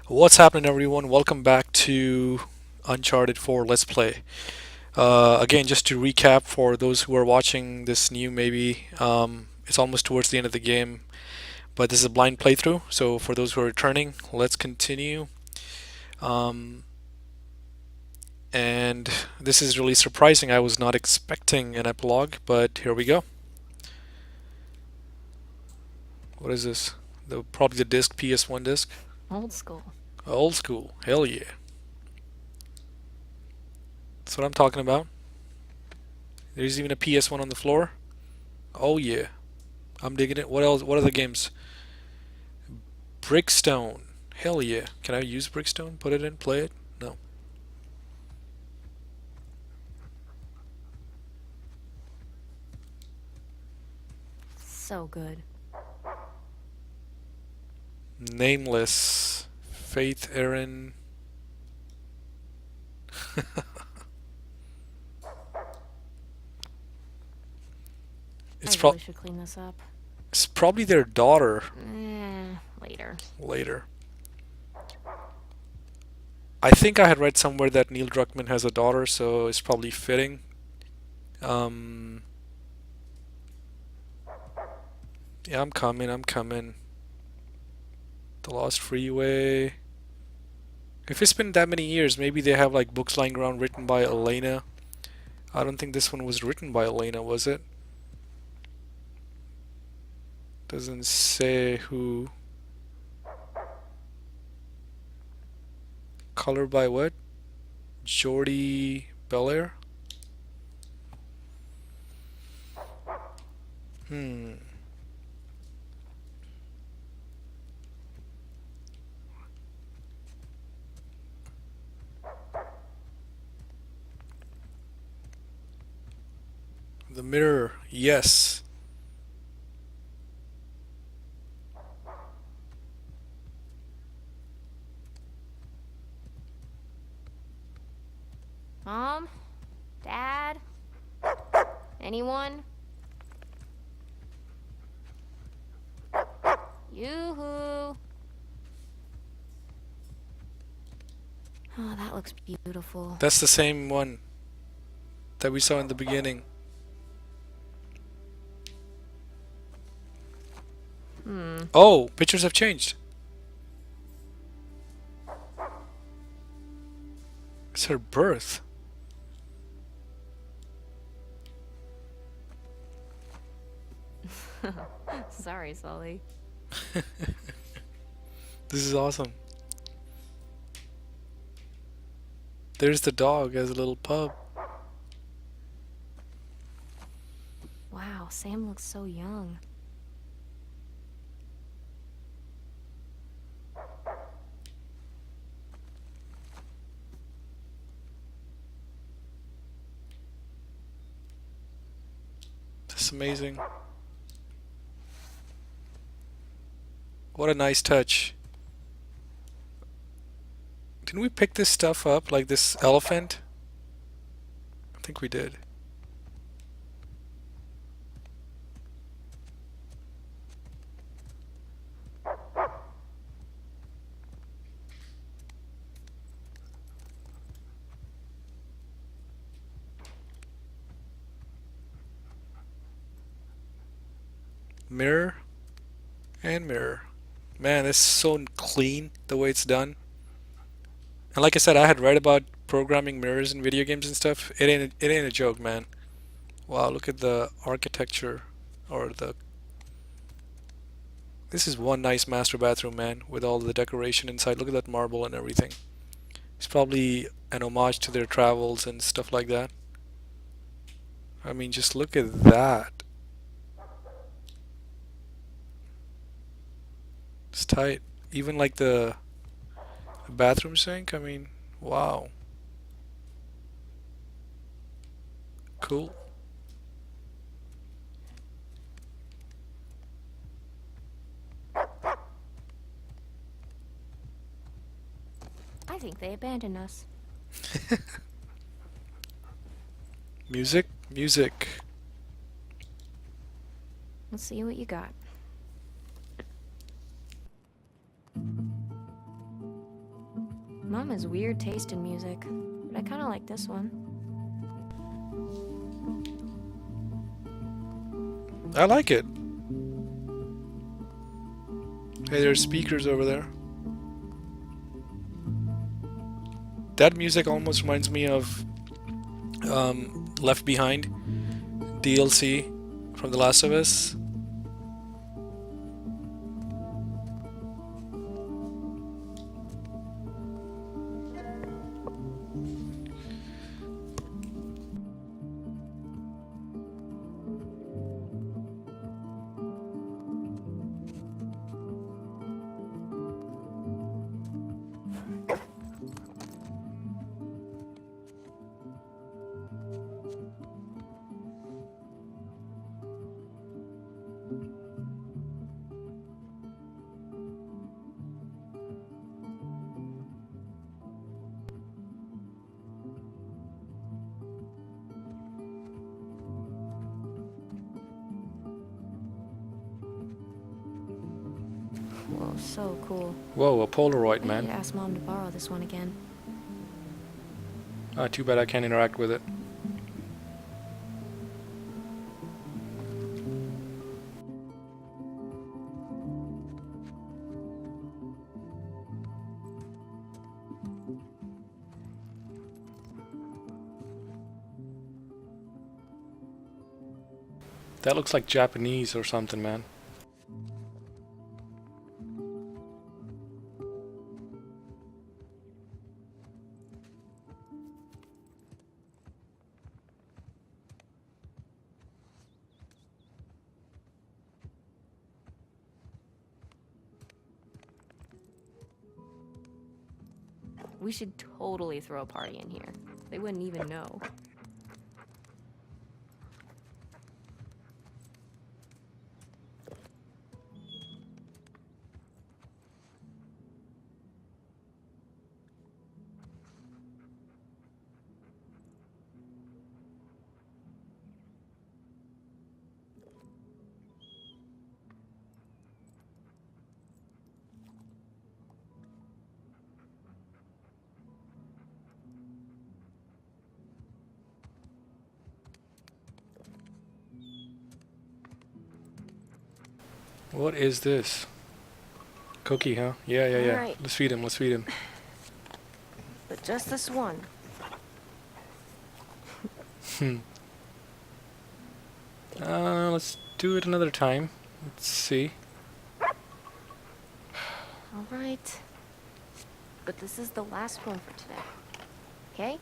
What's happening, everyone? Welcome back to Uncharted 4 Let's Play. Again, just to recap for those who are watching this new, maybe it's almost towards the end of the game, but this is a blind playthrough. So for those who are returning, let's continue. Um, and this is really surprising. I was not expecting an epilogue, but here we go. What is this? Probably the disc, PS1 disc. Old school. Old school. Hell yeah. That's what I'm talking about. There's even a PS1 on the floor. Oh yeah. I'm digging it. What else? What other games? Brickstone. Hell yeah. Can I use Brickstone? Put it in? Play it? No. So good. Nameless. Faith Aaron. I it's, pro- really should clean this up. it's probably their daughter Later. later. I think I had read somewhere that Neil Druckmann has a daughter, so it's probably fitting. Um, yeah, I'm coming. I'm coming. The Lost Freeway. If it's been that many years, maybe they have like books lying around written by Elena. I don't think this one was written by Elena, was it? Doesn't say who. Color by what? Jordi Belair? Hmm. The mirror. Yes. Mom? Dad? Anyone? Yoo-hoo! Oh, that looks beautiful. That's the same one that we saw in the beginning. Hmm. Oh, pictures have changed. It's her birth. Sorry, Sully. This is awesome. There's the dog as a little pup. Wow, Sam looks so young. That's amazing. What a nice touch. Didn't we pick this stuff up, like this elephant? I think we did. Mirror and mirror. Man, it's so clean the way it's done. And like I said, I had read about programming mirrors in video games and stuff. It ain't a joke, man. Wow, look at the architecture or the this is one nice master bathroom, man, with all the decoration inside. Look at that marble and everything. It's probably an homage to their travels and stuff like that. I mean, just look at that. It's tight. Even like the bathroom sink, I mean, wow. Cool. I think they abandoned us. Music, music. Let's see what you got. mom has weird taste in music, but I kind of like this one. I like it. Hey, there's speakers over there. That music almost reminds me of Left Behind DLC from The Last of Us. Whoa, so cool. Whoa, a Polaroid, I need man. to ask Mom to borrow this one again. Ah, too bad I can't interact with it. That looks like Japanese or something, man. We should totally throw a party in here. They wouldn't even know. What is this? Cookie, huh? Yeah, yeah, yeah. Alright. Let's feed him, let's feed him. But just this one. Hmm. Let's do it another time. Let's see. Alright. But this is the last one for today. Okay?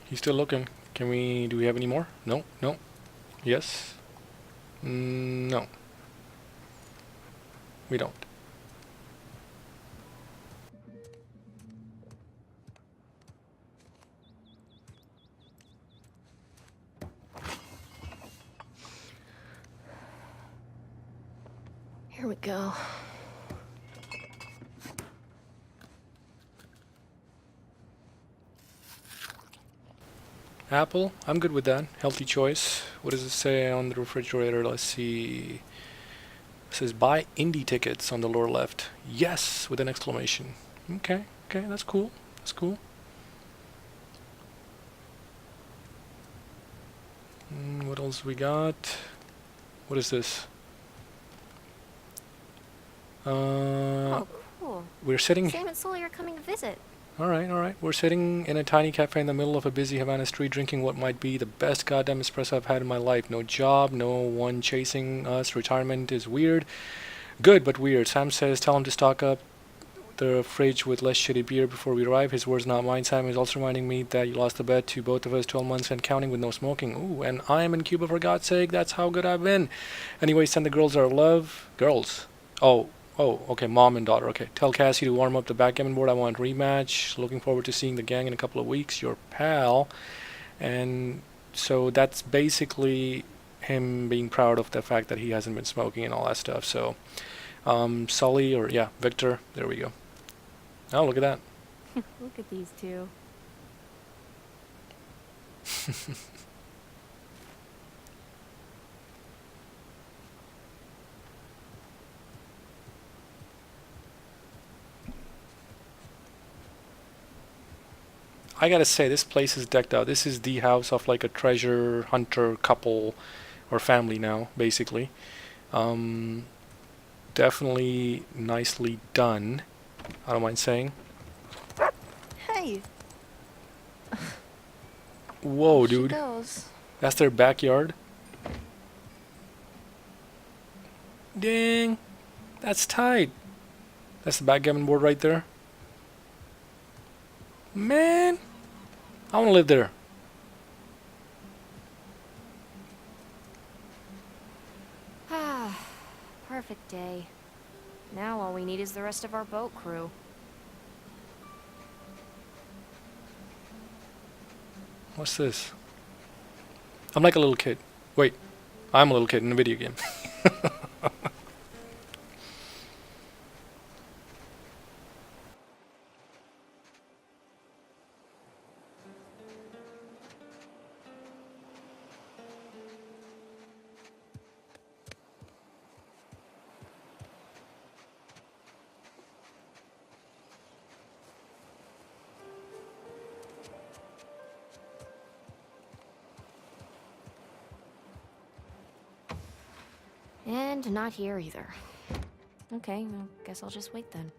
He's still looking. Do we have any more? No, no. Yes. No. We don't. Here we go. Apple? I'm good with that. Healthy choice. What does it say on the refrigerator? Let's see. It says buy indie tickets on the lower left. Yes, with an exclamation. Okay, okay, that's cool. That's cool. What else we got? What is this? Oh, cool. We're sitting. Sam and Sully are coming to visit. Alright, alright. We're sitting in a tiny cafe in the middle of a busy Havana street drinking what might be the best goddamn espresso I've had in my life. No job, no one chasing us. Retirement is weird. Good, but weird. Sam says tell him to stock up the fridge with less shitty beer before we arrive. His words, not mine. Sam is also reminding me that you lost the bet to both of us 12 months and counting with no smoking. Ooh, and I am in Cuba for God's sake. That's how good I've been. Anyway, send the girls our love. Girls. Oh, okay, mom and daughter. Okay, tell Cassie to warm up the backgammon board. I want rematch. Looking forward to seeing the gang in a couple of weeks. Your pal. And so that's basically him being proud of the fact that he hasn't been smoking and all that stuff. So, Sully, or yeah, Victor, there we go. Oh, look at that. Look at these two. I gotta say, this place is decked out. This is the house of like a treasure hunter couple or family now, basically. Um, Definitely nicely done. I don't mind saying. Hey, Whoa, off she dude. goes. That's their backyard? Dang. That's tight. That's the backgammon board right there. Man, I want to live there. Ah, perfect day. Now all we need is the rest of our boat crew. What's this? I'm like a little kid. Wait, I'm a little kid in a video game. And not here either. Okay, well, guess I'll just wait then.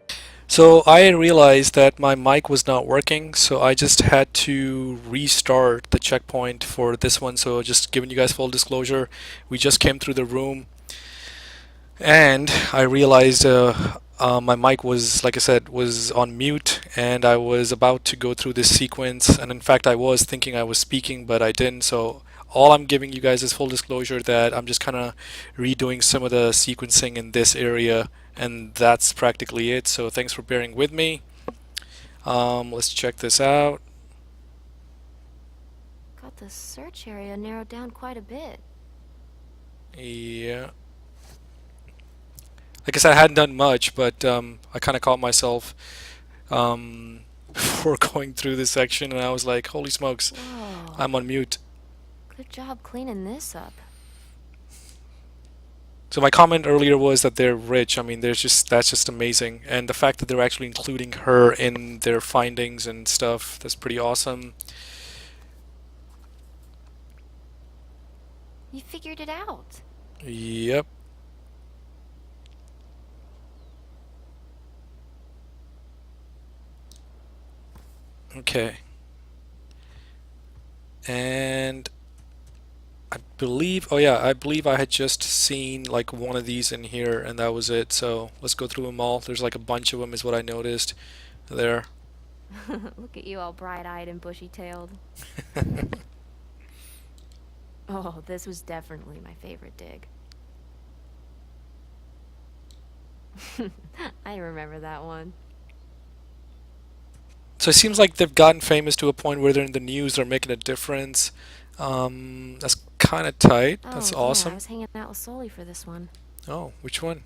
So I realized that my mic was not working, so I just had to restart the checkpoint for this one. So just giving you guys full disclosure, we just came through the room and I realized my mic was, like I said, was on mute, and I was about to go through this sequence, and in fact I was thinking I was speaking but I didn't. So all I'm giving you guys is full disclosure that I'm just kind of redoing some of the sequencing in this area, and that's practically it. So thanks for bearing with me. Let's check this out. Got the search area narrowed down quite a bit. Yeah, like I said, I hadn't done much, but I kind of caught myself before going through this section, and I was like, holy smokes, Whoa. I'm on mute. Good job cleaning this up. So my comment earlier was that they're rich. I mean, that's just amazing, and the fact that they're actually including her in their findings and stuff, that's pretty awesome. You figured it out. Yep. Okay. And I believe, oh yeah, I believe I had just seen like one of these in here, and that was it. So let's go through them all. There's like a bunch of them, is what I noticed there. Look at you all bright-eyed and bushy-tailed. Oh, this was definitely my favorite dig. I remember that one. So it seems like they've gotten famous to a point where they're in the news, they're making a difference. That's kind of tight. That's Oh, yeah, I awesome. was hanging out with Sully for this one. Oh, which one?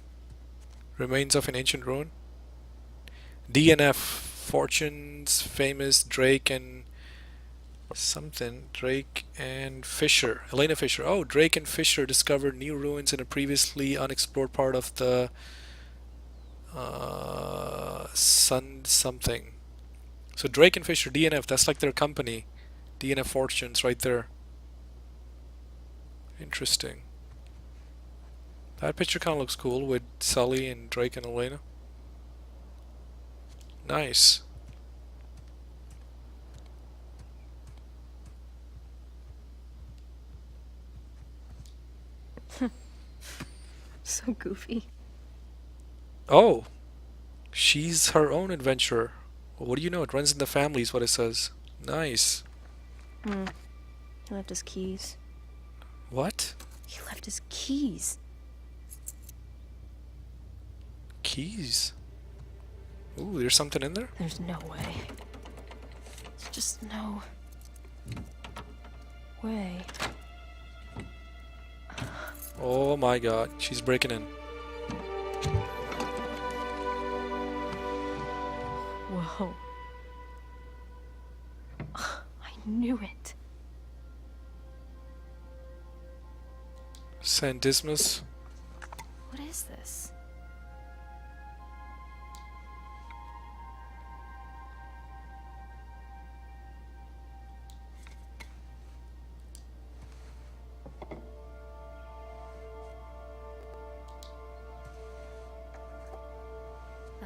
Remains of an Ancient Ruin? DNF, Fortunes, Famous, Drake and something. Drake and Fisher. Elena Fisher. Oh, Drake and Fisher discovered new ruins in a previously unexplored part of the Sun something. So Drake and Fisher, DNF, that's like their company. DNF Fortunes right there. Interesting. That picture kind of looks cool with Sully and Drake and Elena. Nice. So goofy. Oh, she's her own adventurer. Well, what do you know? It runs in the family is what it says. Nice. He left his keys. What? He left his keys. Keys? Ooh, there's something in there? There's no way. There's just no way. Oh my god, she's breaking in. Whoa. I knew it. San Dismas? What is this?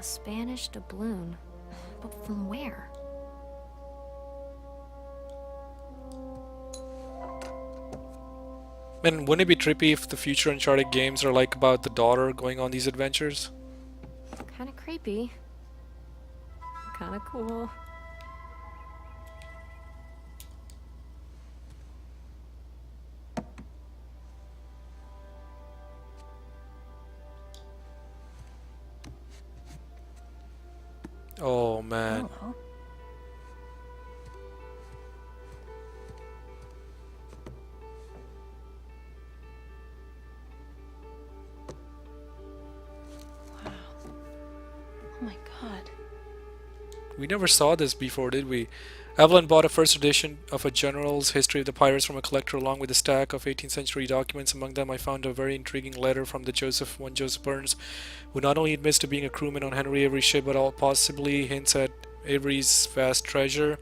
A Spanish doubloon. But from where? Man, wouldn't it be trippy if the future Uncharted games are like about the daughter going on these adventures? Kinda creepy. Kinda cool. Oh man. Hello. Wow. Oh my god. We never saw this before, did we? Evelyn bought a first edition of a general's history of the pirates from a collector along with a stack of 18th century documents. Among them I found a very intriguing letter from the Joseph Burns, who not only admits to being a crewman on Henry Avery's ship but all possibly hints at Avery's vast treasure.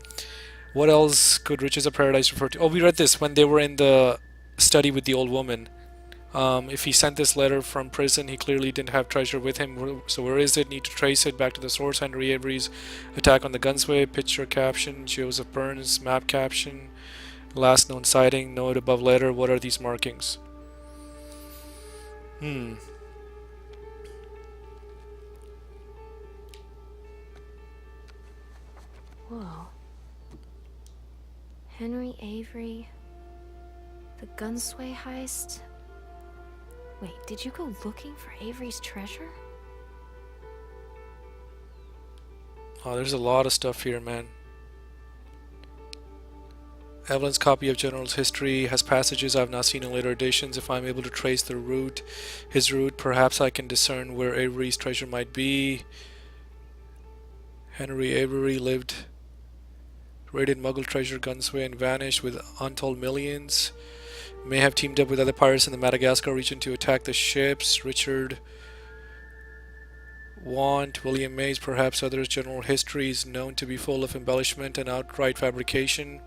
What else could Riches of Paradise refer to? Oh, we read this when they were in the study with the old woman. If he sent this letter from prison, he clearly didn't have treasure with him. So where is it? Need to trace it back to the source. Henry Avery's attack on the Gunsway. Picture caption. Joseph Burns. Map caption. Last known sighting. Note above letter. What are these markings? Whoa. Henry Avery. The Gunsway heist. Wait, did you go looking for Avery's treasure? Oh, there's a lot of stuff here, man. Evelyn's copy of General's History has passages I've not seen in later editions. If I'm able to trace his route, perhaps I can discern where Avery's treasure might be. Henry Avery lived, raided Muggle treasure Gunsway and vanished with untold millions. May have teamed up with other pirates in the Madagascar region to attack the ships. Richard Want, William Mays, perhaps others. General history is known to be full of embellishment and outright fabrication,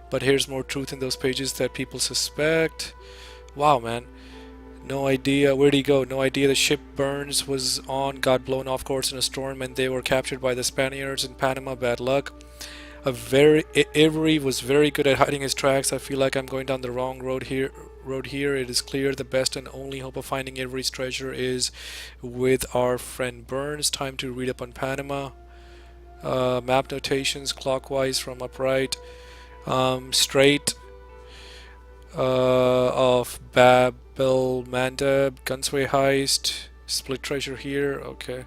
but here's more truth in those pages that people suspect. Wow, man. No idea. Where'd he go? No idea. The ship Burns was on got blown off course in a storm and they were captured by the Spaniards in Panama. Bad luck. Avery was very good at hiding his tracks. I feel like I'm going down the wrong road here. It is clear the best and only hope of finding Avery's treasure is with our friend Burns. Time to read up on Panama. Map notations clockwise from upright. Straight of Babel Mandeb. Gunsway heist. Split treasure here. Okay.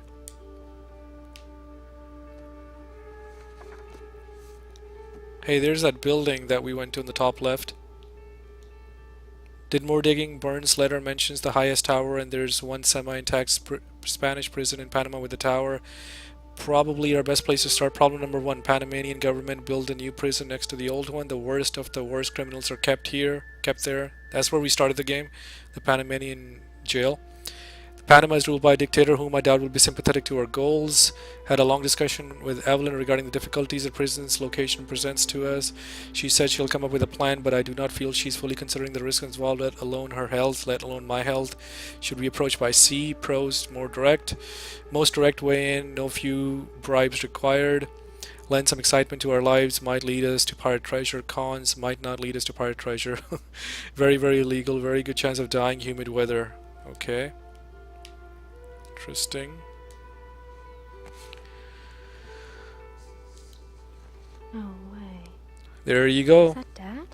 Hey, there's that building that we went to in the top left. Did more digging. Burns' letter mentions the highest tower, and there's one semi-intact Spanish prison in Panama with the tower. Probably our best place to start. Problem number one: Panamanian government built a new prison next to the old one. The worst of the worst criminals are kept there. That's where we started the game, the Panamanian jail. Panama is ruled by a dictator whom I doubt will be sympathetic to our goals. Had a long discussion with Evelyn regarding the difficulties the prison's location presents to us. She said she'll come up with a plan, but I do not feel she's fully considering the risks involved, let alone her health, let alone my health. Should we approach by sea? Pros, more direct. Most direct way in, no few bribes required. Lend some excitement to our lives, might lead us to pirate treasure. Cons, might not lead us to pirate treasure. Very, very illegal, very good chance of dying, humid weather. Okay. Interesting. No way. There you go. Is that Dad?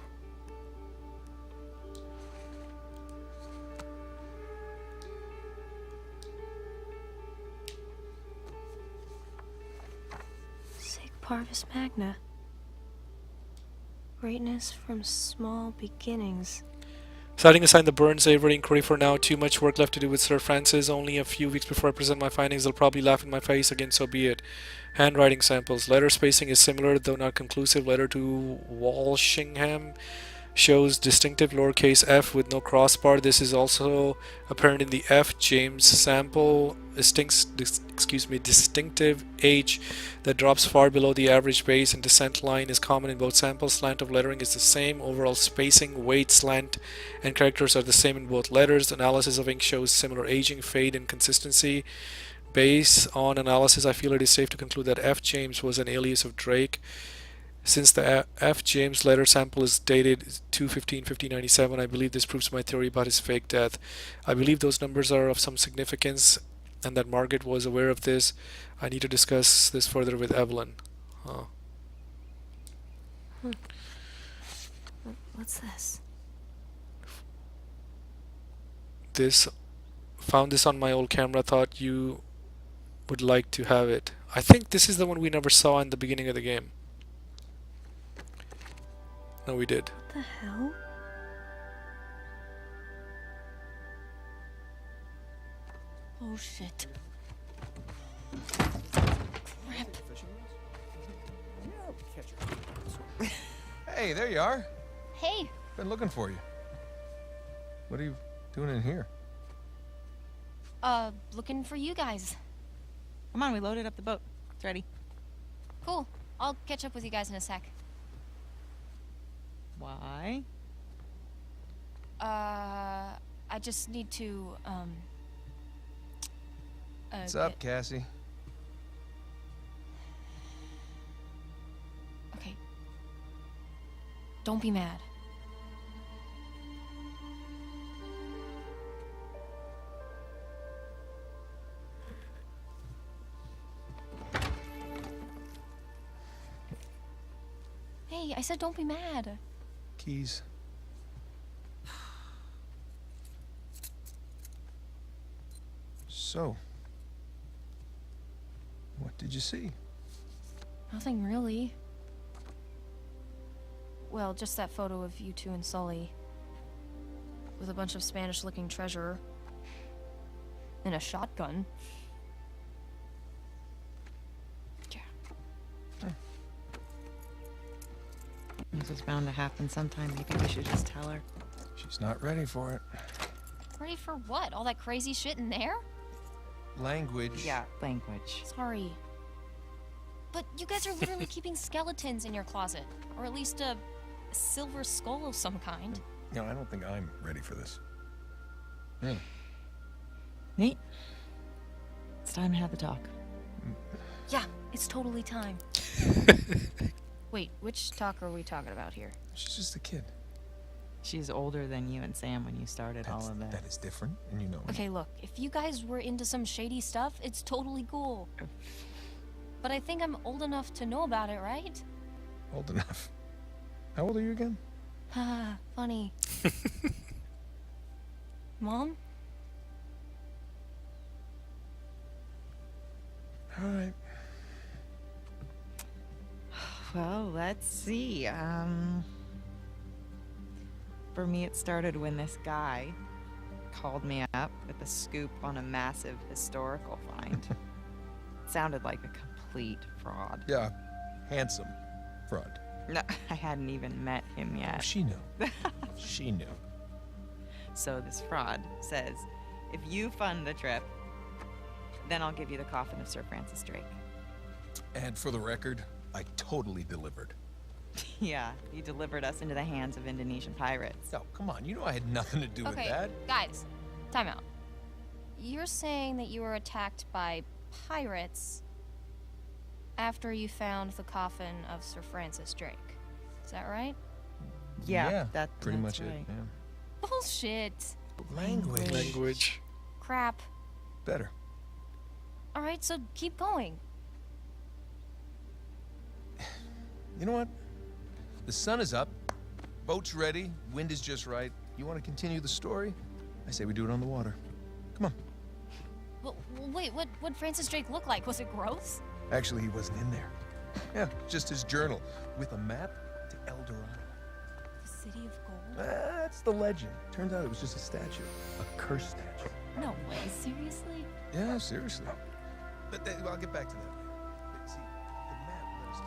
Sig Parvis Magna. Greatness from small beginnings. Setting aside the Burns Avery inquiry for now, too much work left to do with Sir Francis. Only a few weeks before I present my findings, they'll probably laugh in my face again, so be it. Handwriting samples. Letter spacing is similar, though not conclusive. Letter to Walshingham shows distinctive lowercase f with no crossbar. This is also apparent in the F. James sample. Distinctive H that drops far below the average base and descent line is common in both samples. Slant of lettering is the same. Overall spacing, weight, slant, and characters are the same in both letters. Analysis of ink shows similar aging, fade, and consistency. Based on analysis, I feel it is safe to conclude that F. James was an alias of Drake. Since the F. James letter sample is dated 2/15/1597, I believe this proves my theory about his fake death. I believe those numbers are of some significance and that Margaret was aware of this. I need to discuss this further with Evelyn. Uh, Hmm. What's this? this found this on my old camera, thought you would like to have it. I think this is the one we never saw in the beginning of the game. No, we did. What the hell? Oh shit. Crap. Hey, there you are. Hey. Been looking for you. What are you doing in here? Looking for you guys. Come on, we loaded up the boat. It's ready. Cool. I'll catch up with you guys in a sec. Why? I just need to, What's up, Cassie? Okay. Don't be mad. Hey, I said don't be mad. Keys. So, what did you see? Nothing really. Well, just that photo of you two and Sully. With a bunch of Spanish-looking treasure. And a shotgun. Yeah. This is bound to happen sometime. Maybe we should just tell her. She's not ready for it. Ready for what? All that crazy shit in there? Language. Yeah, language. Sorry. But you guys are literally keeping skeletons in your closet. Or at least a silver skull of some kind. You know, I don't think I'm ready for this. Really? Nate, it's time to have the talk. Yeah, it's totally time. Wait, which talk are we talking about here? She's just a kid. She's older than you and Sam when you started all of that. That is different, and you know it. Okay, look, if you guys were into some shady stuff, it's totally cool. But I think I'm old enough to know about it, right? Old enough. How old are you again? Haha, funny. Mom? All right. Well, let's see. For me, it started when this guy called me up with a scoop on a massive historical find. Sounded like a complete fraud. Yeah, handsome fraud. No, I hadn't even met him Oh, yet. she knew. She knew. So this fraud says, if you fund the trip, then I'll give you the coffin of Sir Francis Drake. And for the record, I totally delivered. Yeah, you delivered us into the hands of Indonesian pirates. Oh, come on. You know I had nothing to do with Okay, that. guys, time out. You're saying that you were attacked by pirates after you found the coffin of Sir Francis Drake. Is that right? Yeah, pretty that's much right. it. Yeah. Bullshit. Language. Language. Crap. Better. Alright, so keep going. You know what? The sun is up. Boat's ready. Wind is just right. You want to continue the story? I say we do it on the water. Come on. Well, wait, what'd Francis Drake look like? Was it gross? Actually, he wasn't in there. Yeah, just his journal with a map to El Dorado. The city of gold? That's the legend. Turns out it was just a statue. A cursed statue. No way, seriously? Yeah, seriously. But I'll get back to that later. But see, the map let us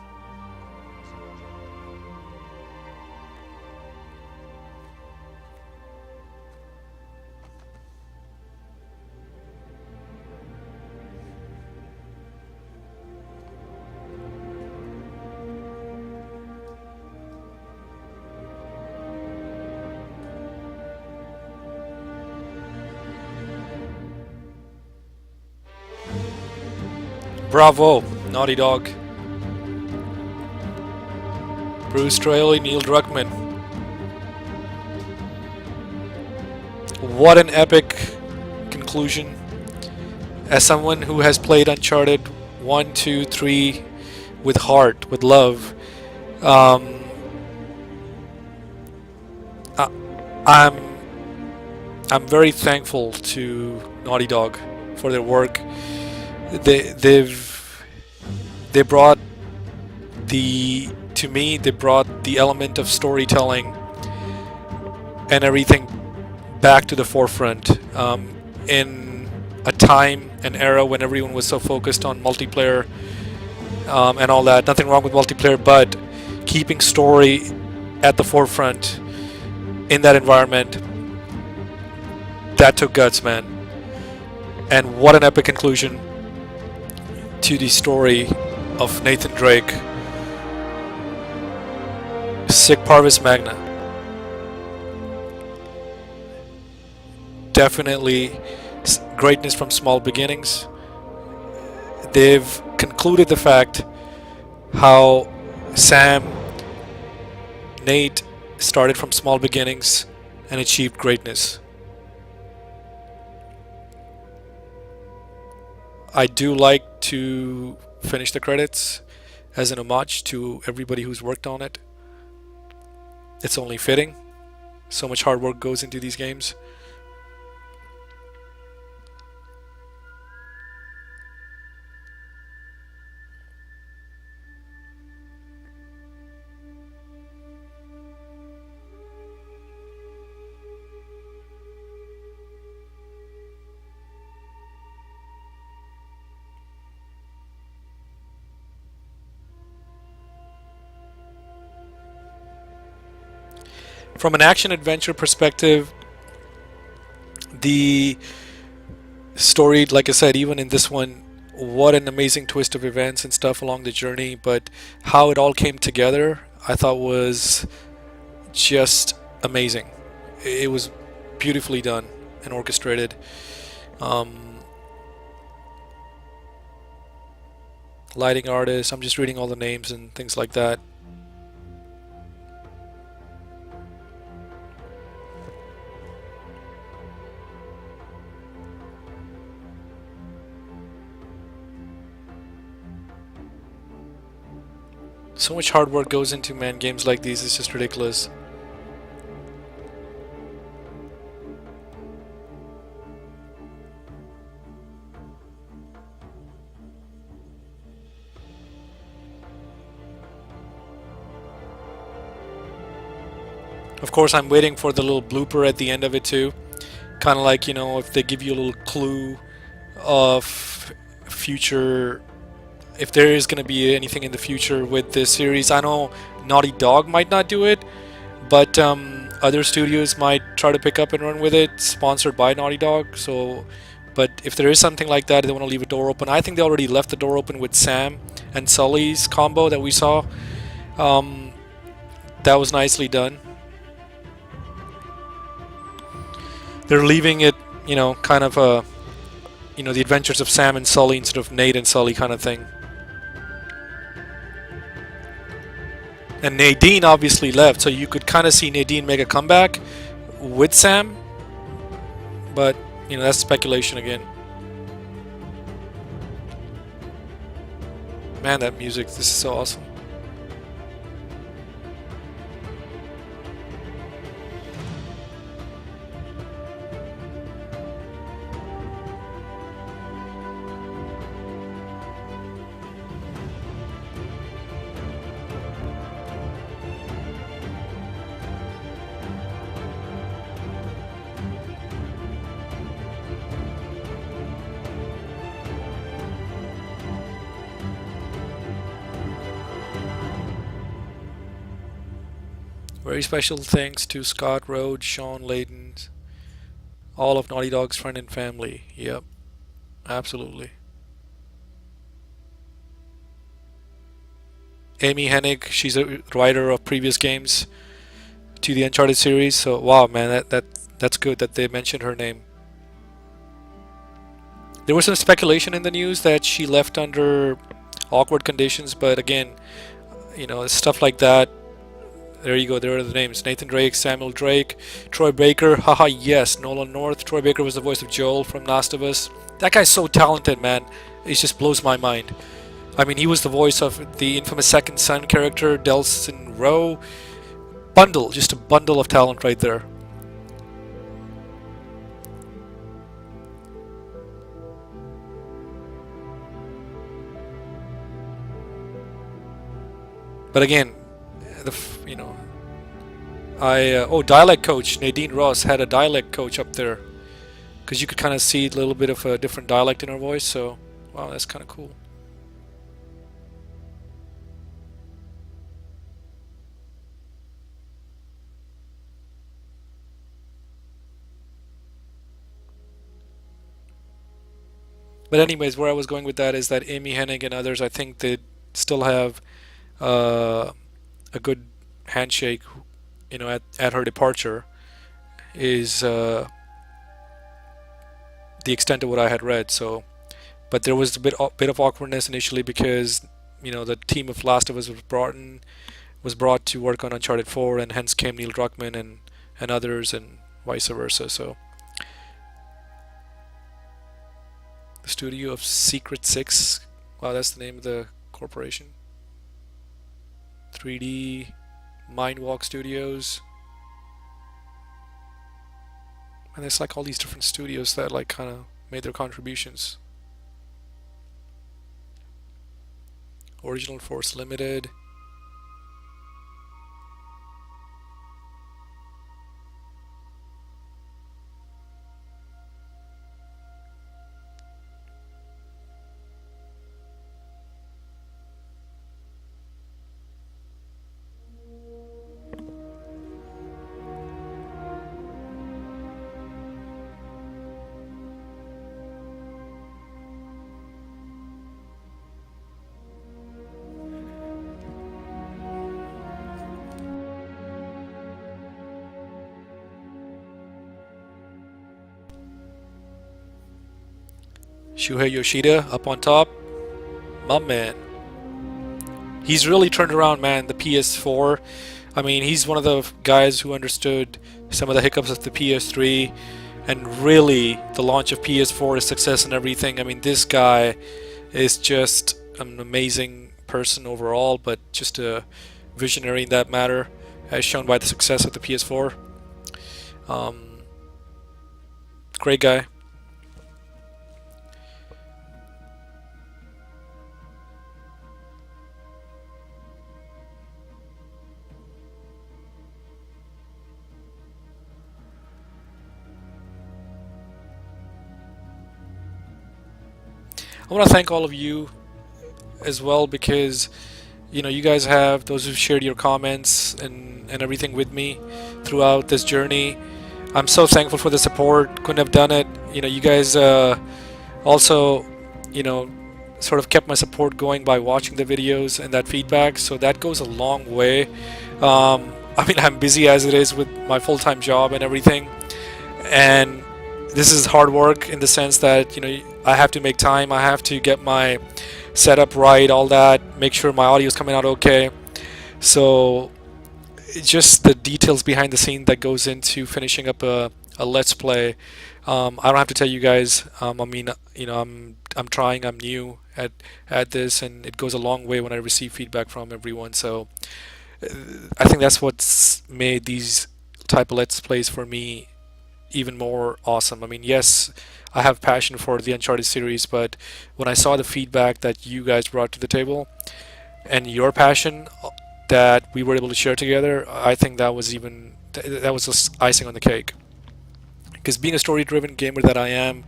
Bravo, Naughty Dog. Bruce Straley, Neil Druckmann. What an epic conclusion. As someone who has played Uncharted 1, 2, 3 with heart, with love, I, I'm I'm very thankful to Naughty Dog for their work. They brought they brought the element of storytelling and everything back to the forefront in a time and era when everyone was so focused on multiplayer and all that. Nothing wrong with multiplayer, but keeping story at the forefront in that environment, that took guts, man. And what an epic conclusion to the story of Nathan Drake. Sic Parvis Magna. Definitely greatness from small beginnings. They've concluded the fact how Sam, Nate started from small beginnings and achieved greatness. I do like to finish the credits as an homage to everybody who's worked on it. It's only fitting. So much hard work goes into these games. From an action-adventure perspective, the story, like I said, even in this one, what an amazing twist of events and stuff along the journey, but how it all came together, I thought was just amazing. It was beautifully done and orchestrated. Lighting artists, I'm just reading all the names and things like that. So much hard work goes into, man, games like these. It's just ridiculous. Of course, I'm waiting for the little blooper at the end of it too. Kind of like, you know, if they give you a little clue of future, if there is going to be anything in the future with this series. I know Naughty Dog might not do it, but other studios might try to pick up and run with it, sponsored by Naughty Dog. So, but if there is something like that, they want to leave a door open. I think they already left the door open with Sam and Sully's combo that we saw. That was nicely done. They're leaving it, you know, kind of a, you know, the adventures of Sam and Sully instead of Nate and Sully kind of thing. And Nadine obviously left, so you could kind of see Nadine make a comeback with Sam. But, you know, that's speculation again. Man, that music, this is so awesome. Very special thanks to Scott Rhodes, Sean Layden, all of Naughty Dog's friend and family. Yep, absolutely. Amy Hennig, she's a writer of previous games to the Uncharted series. So wow, man, that's good that they mentioned her name. There was some speculation in the news that she left under awkward conditions, but again, stuff like that. There you go. There are the names: Nathan Drake, Samuel Drake, Troy Baker. Haha, yes, Nolan North. Troy Baker was the voice of Joel from Last of Us. That guy's so talented, man. It just blows my mind. I mean, he was the voice of the infamous Second Son character, Delson Rowe. Just a bundle of talent right there. But again, the you know, dialect coach Nadine Ross had a dialect coach up there, because you could kind of see a little bit of a different dialect in her voice. So, wow, that's kind of cool. But anyways, where I was going with that is that Amy Hennig and others, I think they still have a good handshake. At her departure is the extent of what I had read. So, but there was a bit of awkwardness initially because the team of Last of Us was brought to work on Uncharted 4, and hence came Neil Druckmann and others, and vice versa. So, the studio of Secret 6. Wow, that's the name of the corporation. 3D Mindwalk Studios. And it's like all these different studios that like kind of made their contributions. Original Force Limited. Shuhei Yoshida up on top. My man. He's really turned around, man, the PS4. I mean, he's one of the guys who understood some of the hiccups of the PS3, and really the launch of PS4, his success and everything. I mean, this guy is just an amazing person overall, but just a visionary in that matter, as shown by the success of the PS4. Great guy. I want to thank all of you as well, because you guys have, those who've shared your comments and everything with me throughout this journey. I'm so thankful for the support. Couldn't have done it. You guys also sort of kept my support going by watching the videos and that feedback, so that goes a long way. I mean, I'm busy as it is with my full-time job and everything, and this is hard work in the sense that I have to make time, I have to get my setup right, all that, make sure my audio is coming out okay. So it's just the details behind the scene that goes into finishing up a let's play. I don't have to tell you guys. I mean, I'm trying. I'm new at this, and it goes a long way when I receive feedback from everyone. So I think that's what's made these type of let's plays for me even more awesome. I mean, yes, I have passion for the Uncharted series, but when I saw the feedback that you guys brought to the table and your passion that we were able to share together, I think that was just icing on the cake. Because being a story-driven gamer that I am,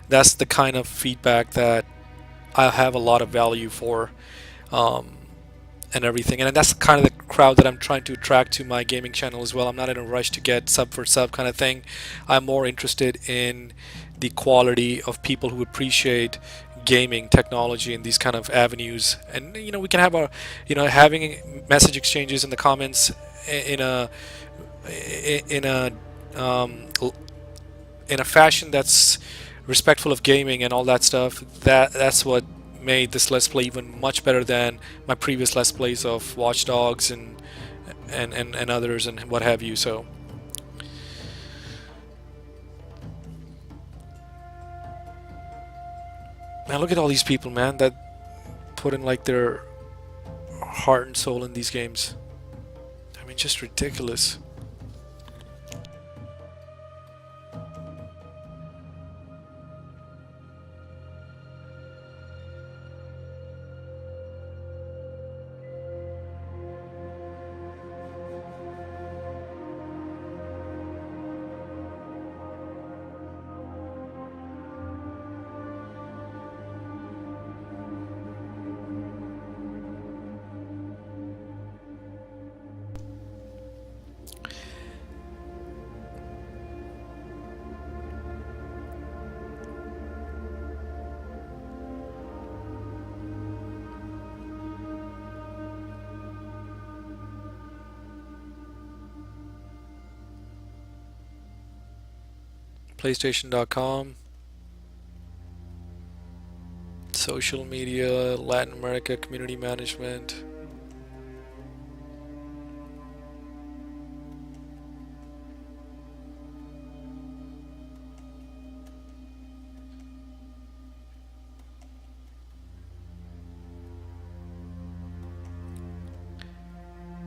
that's the kind of feedback that I have a lot of value for, and everything. And that's kind of the crowd that I'm trying to attract to my gaming channel as well. I'm not in a rush to get sub for sub kind of thing. I'm more interested in the quality of people who appreciate gaming, technology, and these kind of avenues. And we can have having message exchanges in the comments in a in a fashion that's respectful of gaming and all that stuff. That's what made this Let's Play even much better than my previous Let's Plays of Watch Dogs and others and what have you. So man, look at all these people, man, that put in like their heart and soul in these games. I mean, just ridiculous. PlayStation.com, social media, Latin America, community management.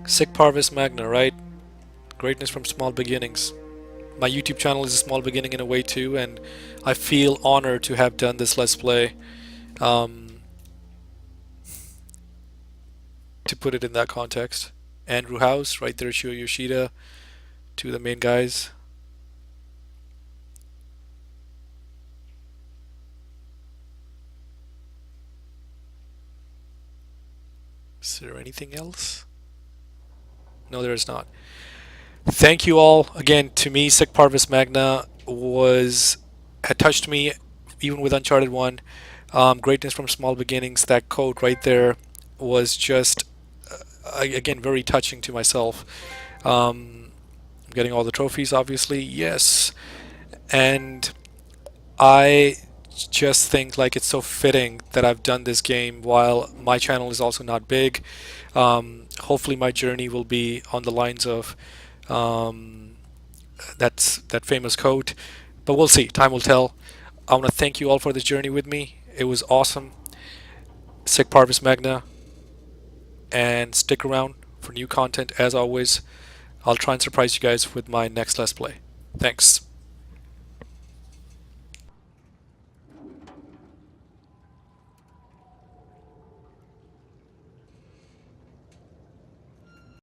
Sic Parvis Magna, right? Greatness from small beginnings. My YouTube channel is a small beginning in a way too, and I feel honored to have done this Let's Play. To put it in that context. Andrew House, right there, Shuo Yoshida, two of the main guys. Is there anything else? No, there is not. Thank you all again. To me, Sic Parvis Magna had touched me even with Uncharted 1. Greatness from small beginnings, that quote right there was just again very touching to myself. I'm getting all the trophies, obviously, yes, and I just think like it's so fitting that I've done this game while my channel is also not big. Hopefully my journey will be on the lines of that famous quote, but we'll see. Time will tell. I want to thank you all for this journey with me. It was awesome. Sic Parvis Magna, and stick around for new content as always. I'll try and surprise you guys with my next Let's Play. Thanks.